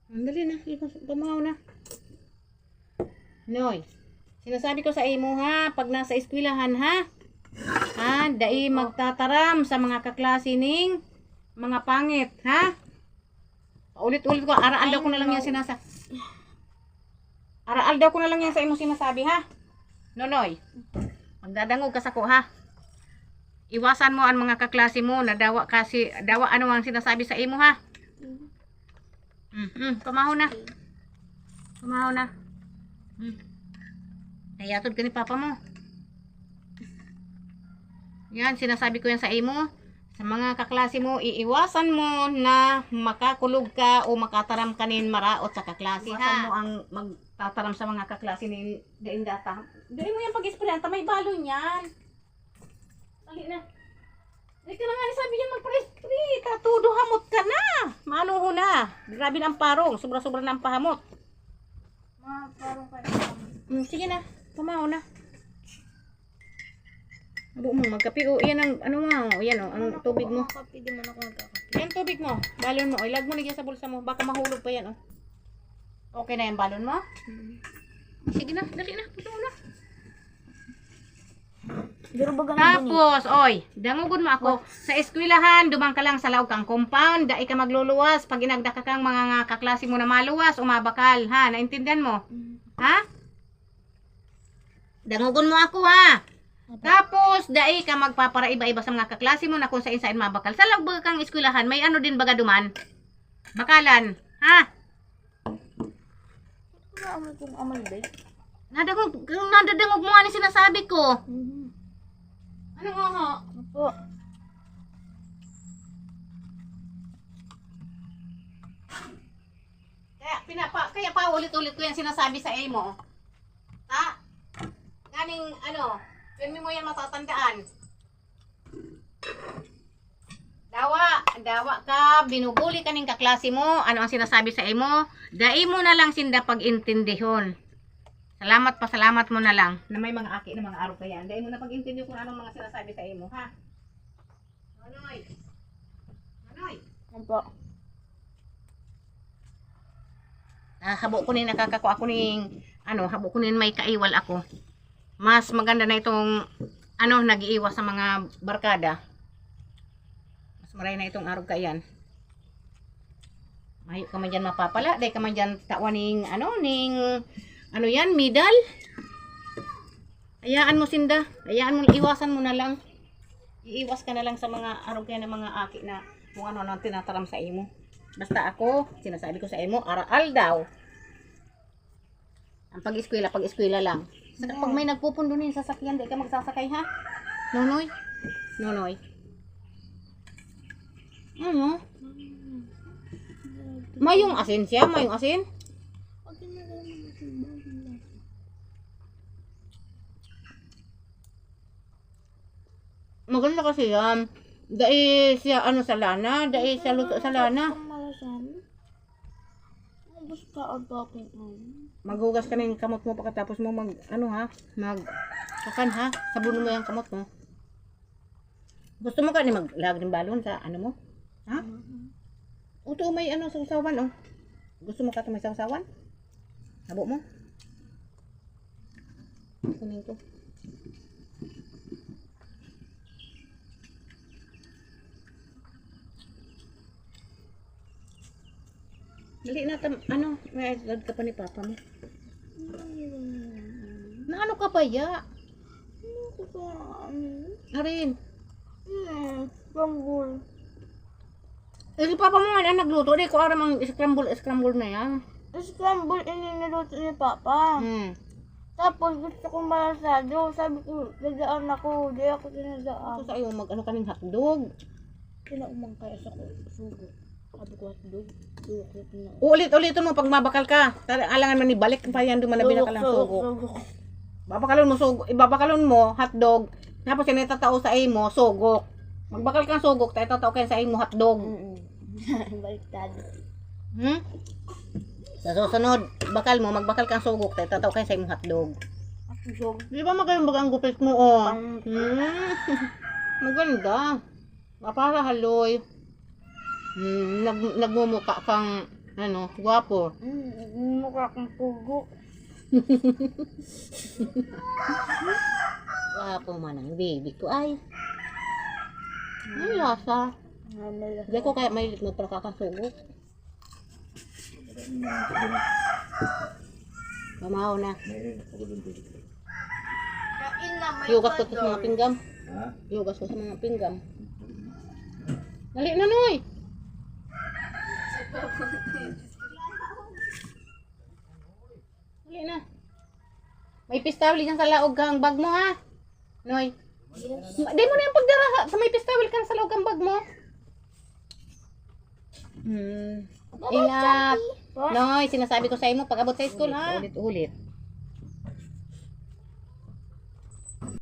Dali na, pamahaw na. Noy, sinasabi ko sa imo ha, pag nasa eskwelahan ha, dai magtataram sa mga kaklase ning mga pangit, ha? Ulit-ulit ko, araal daw ko na lang yan araal daw ko na lang yan sa imo sinasabi ha. Nonoy, magdadangog ka sa ko ha. Iwasan mo ang mga kaklase mo na dawa ano ang sinasabi sa imo ha. Pamahaw na. Pamahaw na. Nayatod ka ni papa mo. Yan, sinasabi ko yan sa imo. Sa mga kaklase mo, iiwasan mo na makakulog ka o makataram ka nin maraot sa kaklase ha. Iwasan mo ang magtataram sa mga kaklase nin daing data. Daing mo yan pag-isprayan, may balon yan. Dali na. Dali ka na nga, sabi niya magpa-spray. Tatudo hamot ka na. Maano na. Grabe na ang parong. Sobra-sobra na ang pahamot. Parang ka na. Sige na. Pamahaw na. Abo mo, magkape. O, yan ang, ano mo. Yan o, anong tubig mo. Kape, di man ako nagkakape. Yan tubig mo. Balon mo. Ilag mo na sa bulsa mo. Baka mahulog pa yan o. Okay na yung balon mo? Sige na. Dali na. Puso mo na. Tapos, oy, dangugod mo ako. Sa eskwelahan, dumang ka lang sa laog kang compound, dai ka magluluwas. Pag inagdaka kang mga kaklase mo na maluwas, umabakal, ha? Naintindihan mo? Ha? Dangugon mo ako, ha? Tapos, dai ka magpaparaiba-iba sa mga kaklase mo na kung saan mabakal. Sa laog baga kang eskwelahan, may ano din baga duman? Bakalan, ha? Amoy kong amoy ba? Nadadangog mo nga ni sinasabi ko. Ano nga ho? Opo. Kaya pa ulit-ulit ko yan sinasabi sa imo. Ha? Ganing ano, hindi mo yan matatandaan. Dawa ka, binubuli ka ng kaklase mo, ano ang sinasabi sa imo, dai mo na lang sinda pag-intindihon. Salamat mo na lang na may mga aki na mga araw kaya. Dahil mo na pag-intindi kung anong mga sinasabi sa imo, ha? Manoy! Opo. Habo ko nin nakakako ako ning habo ko nin may kaiwal ako. Mas maganda na itong nag-iiwas sa mga barkada. Mas maray na itong araw kayan. Mayo ka man dyan mapapala, dahil ka man dyan tawan ning yan, medal. Hayaan mo sinda. Hayaan mo, iwasan mo na lang. Iiwas ka na lang sa mga araw kaya ng mga aki na kung ano nang tinataram sa imo. Basta ako, sinasabi ko sa imo, araal daw. Ang pag-eskwela lang. Saka pag may nagpupundo nin sasakyan, di ka magsasakay ha? Nonoy? Ano? Mayong asin siya? Mayong asin? Maganda kasi yan. Dai siya sa lana, dai siya luto sa lana. Maghugas ka ng kamot mo pagkatapos mo kakan ha, sabunin mo yung kamot mo. Gusto mo ka ni maglag ng balon sa mo? Ha? Uto may sausawan Gusto mo ka may sausawan? Habo mo? Kunin ko. Dali na may edad ka pa ni papa mo. Na ka pa ya? Arin. Scramble. Si papa mo nga nagluto, di ko aram ang scramble na yan. Scramble niluto ni Papa. Tapos gusto kong malasado. Sabi ko, dadaan ako. Di ako tinadaan. Sa iyo kaning hotdog. Kinaumang kaya sa sugo. Sabi ko hotdog. Ulit-ulitin mo pag mabakal ka. Alangan man ibalik pa yan dumalabi na ka lang sugo. Babakalon mo hotdog. Tapos yan itatao sa imo sugok. Magbakal kang sugok, tayo tatao kayo sa imo hotdog. Baliktad. Sa susunod, magbakal kang sugok, tayo tatao kayo sa imo hotdog. Di ba magayong bagang gupit mo Maganda. Para haloy. Nagmumuka kang Ano, gwapo. Mukha kong pugo. Gwapo man ang baby ko ay. Ay, lasa. Hindi ko kaya may magprakakasugo. Mamaw na. Kain na may Yugas ko sa mga pinggam. Ha? Yugas ko sa mga pinggam. Dali na, Noy. Dali na. May pistawil dyan sa laog kang bag mo, ha? Noy. Di mo na yung pagdara sa may pistawil kang sa laog kang bag mo. Ingat. Noy, sinasabi ko sa imo pag abot sa school, ha? Ulit-ulit.